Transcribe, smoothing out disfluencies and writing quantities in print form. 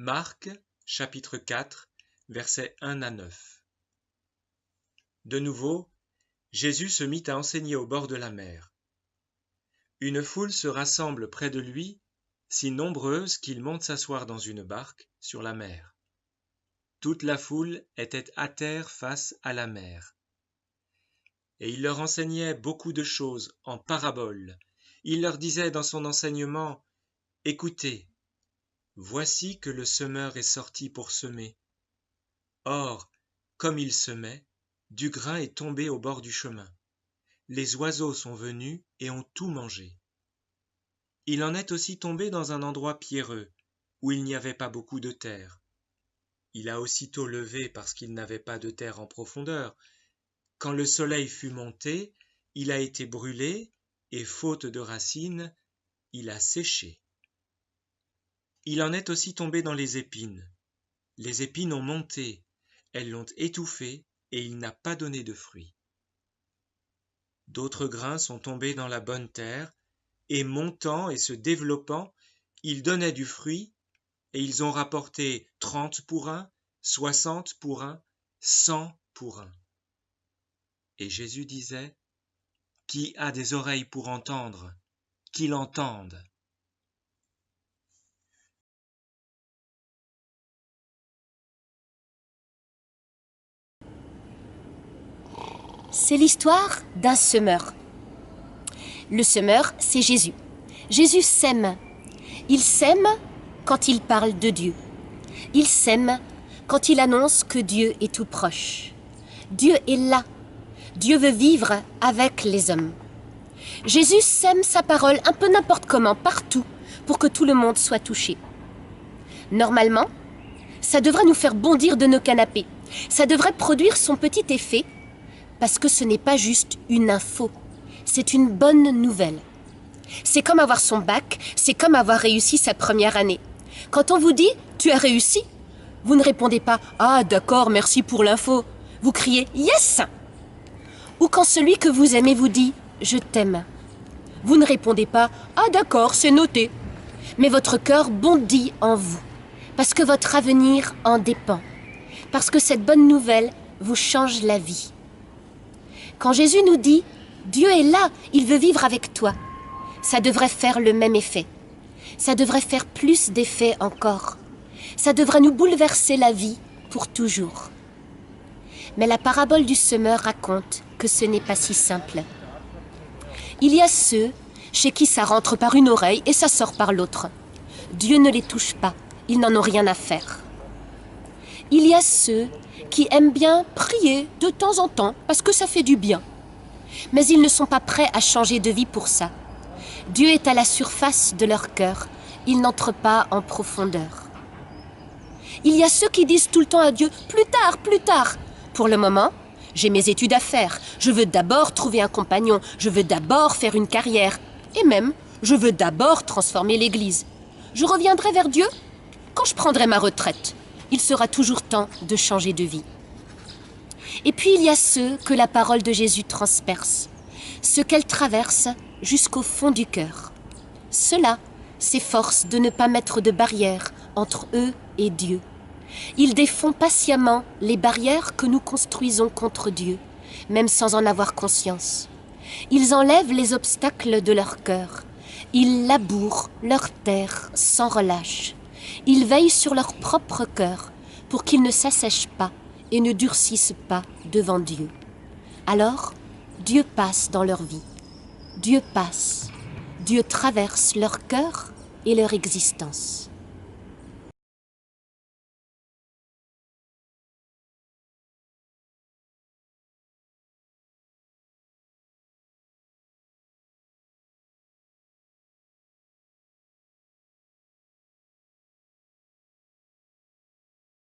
Marc, chapitre 4, versets 1 à 9. De nouveau, Jésus se mit à enseigner au bord de la mer. Une foule se rassemble près de lui, si nombreuse qu'il monte s'asseoir dans une barque sur la mer. Toute la foule était à terre face à la mer. Et il leur enseignait beaucoup de choses en paraboles. Il leur disait dans son enseignement, « Écoutez, voici que le semeur est sorti pour semer. Or, comme il semait, du grain est tombé au bord du chemin. Les oiseaux sont venus et ont tout mangé. Il en est aussi tombé dans un endroit pierreux, où il n'y avait pas beaucoup de terre. Il a aussitôt levé parce qu'il n'avait pas de terre en profondeur. Quand le soleil fut monté, il a été brûlé, et faute de racines, il a séché. Il en est aussi tombé dans les épines. Les épines ont monté, elles l'ont étouffé, et il n'a pas donné de fruits. D'autres grains sont tombés dans la bonne terre, et montant et se développant, ils donnaient du fruit, et ils ont rapporté 30 pour un, 60 pour un, 100 pour un. Et Jésus disait, « Qui a des oreilles pour entendre, qu'il entende. » C'est l'histoire d'un semeur. Le semeur, c'est Jésus. Jésus sème. Il sème quand il parle de Dieu. Il sème quand il annonce que Dieu est tout proche. Dieu est là. Dieu veut vivre avec les hommes. Jésus sème sa parole un peu n'importe comment, partout, pour que tout le monde soit touché. Normalement, ça devrait nous faire bondir de nos canapés. Ça devrait produire son petit effet, parce que ce n'est pas juste une info, c'est une bonne nouvelle. C'est comme avoir son bac, c'est comme avoir réussi sa première année. Quand on vous dit « tu as réussi », vous ne répondez pas « ah d'accord, merci pour l'info », vous criez « yes ». Ou quand celui que vous aimez vous dit « je t'aime », vous ne répondez pas « ah d'accord, c'est noté », mais votre cœur bondit en vous, parce que votre avenir en dépend, parce que cette bonne nouvelle vous change la vie. Quand Jésus nous dit « Dieu est là, il veut vivre avec toi », ça devrait faire le même effet. Ça devrait faire plus d'effet encore. Ça devrait nous bouleverser la vie pour toujours. Mais la parabole du semeur raconte que ce n'est pas si simple. Il y a ceux chez qui ça rentre par une oreille et ça sort par l'autre. Dieu ne les touche pas, ils n'en ont rien à faire. Il y a ceux qui aiment bien prier de temps en temps parce que ça fait du bien. Mais ils ne sont pas prêts à changer de vie pour ça. Dieu est à la surface de leur cœur, il n'entre pas en profondeur. Il y a ceux qui disent tout le temps à Dieu « plus tard, plus tard ». Pour le moment, j'ai mes études à faire, je veux d'abord trouver un compagnon, je veux d'abord faire une carrière, et même, je veux d'abord transformer l'Église. Je reviendrai vers Dieu quand je prendrai ma retraite. Il sera toujours temps de changer de vie. Et puis il y a ceux que la parole de Jésus transperce, ceux qu'elle traverse jusqu'au fond du cœur. Ceux-là s'efforcent de ne pas mettre de barrière entre eux et Dieu. Ils défont patiemment les barrières que nous construisons contre Dieu, même sans en avoir conscience. Ils enlèvent les obstacles de leur cœur. Ils labourent leur terre sans relâche. Ils veillent sur leur propre cœur pour qu'ils ne s'assèchent pas et ne durcissent pas devant Dieu. Alors, Dieu passe dans leur vie. Dieu passe. Dieu traverse leur cœur et leur existence.